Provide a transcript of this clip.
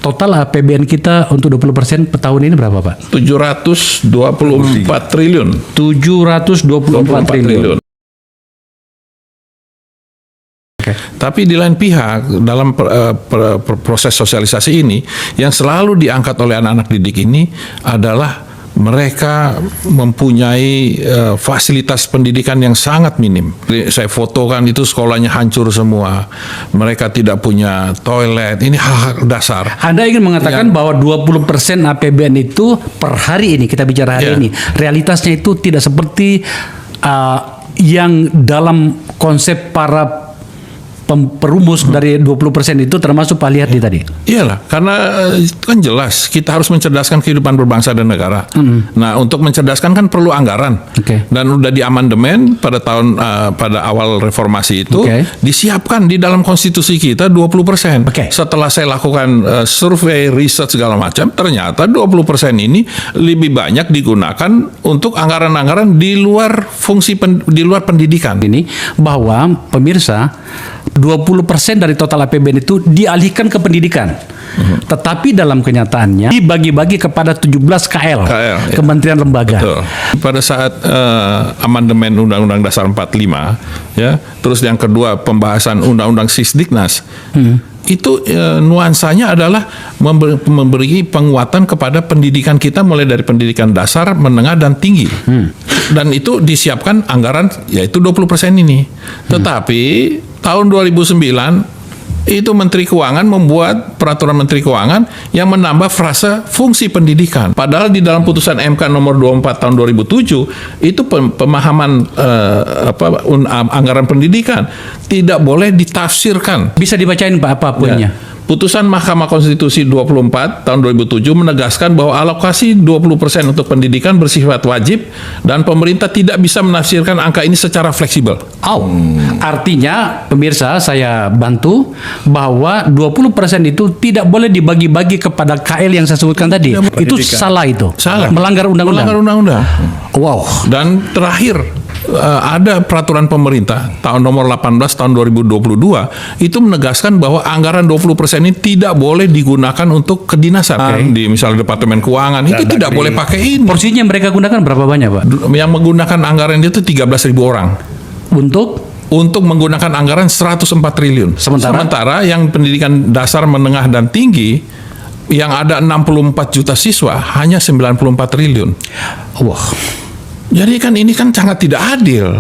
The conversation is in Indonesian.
total APBN kita untuk 20% per tahun ini berapa, Pak? 724 triliun. 724 triliun. Okay. Tapi di lain pihak dalam proses sosialisasi ini yang selalu diangkat oleh anak-anak didik ini adalah mereka mempunyai fasilitas pendidikan yang sangat minim. Saya fotokan itu sekolahnya hancur semua. Mereka tidak punya toilet. Ini hal-hal dasar. Anda ingin mengatakan bahwa 20% APBN itu per hari ini, kita bicara hari ini, realitasnya itu tidak seperti yang dalam konsep para perumus dari 20% itu termasuk Pak Lihatdi tadi. Iyalah, karena itu kan jelas kita harus mencerdaskan kehidupan berbangsa dan negara. Nah, untuk mencerdaskan kan perlu anggaran. Dan udah di amandemen pada pada awal reformasi itu disiapkan di dalam konstitusi kita 20%. Setelah saya lakukan survei, riset segala macam, ternyata 20% ini lebih banyak digunakan untuk anggaran-anggaran di luar fungsi di luar pendidikan. Ini bahwa pemirsa 20% dari total APBN itu dialihkan ke pendidikan. Tetapi dalam kenyataannya dibagi-bagi kepada 17 KL, kementerian lembaga. Betul. Pada saat amandemen Undang-Undang Dasar 45, ya, terus yang kedua pembahasan Undang-Undang Sisdiknas, itu nuansanya adalah memberi penguatan kepada pendidikan kita mulai dari pendidikan dasar, menengah, dan tinggi. Dan itu disiapkan anggaran yaitu 20% ini. Tetapi tahun 2009 itu Menteri Keuangan membuat peraturan Menteri Keuangan yang menambah frasa fungsi pendidikan. Padahal di dalam putusan MK nomor 24 tahun 2007 itu pemahaman anggaran pendidikan tidak boleh ditafsirkan. Bisa dibacain Pak apa poinnya? Putusan Mahkamah Konstitusi 24 tahun 2007 menegaskan bahwa alokasi 20% untuk pendidikan bersifat wajib dan pemerintah tidak bisa menafsirkan angka ini secara fleksibel. Artinya, pemirsa, saya bantu bahwa 20% itu tidak boleh dibagi-bagi kepada KL yang saya sebutkan tadi. Itu salah itu. Salah. Melanggar undang-undang. Melanggar undang-undang. Wow. Dan terakhir ada peraturan pemerintah tahun nomor 18 tahun 2022 itu menegaskan bahwa anggaran 20% ini tidak boleh digunakan untuk kedinasan. Di misalnya Departemen Keuangan itu tidak boleh pakai ini. Porsinya yang mereka gunakan berapa banyak, Pak? Yang menggunakan anggaran itu 13.000 orang. Untuk menggunakan anggaran 104 triliun. Sementara yang pendidikan dasar, menengah, dan tinggi yang ada 64 juta siswa hanya 94 triliun. Wah. Jadi kan ini kan sangat tidak adil.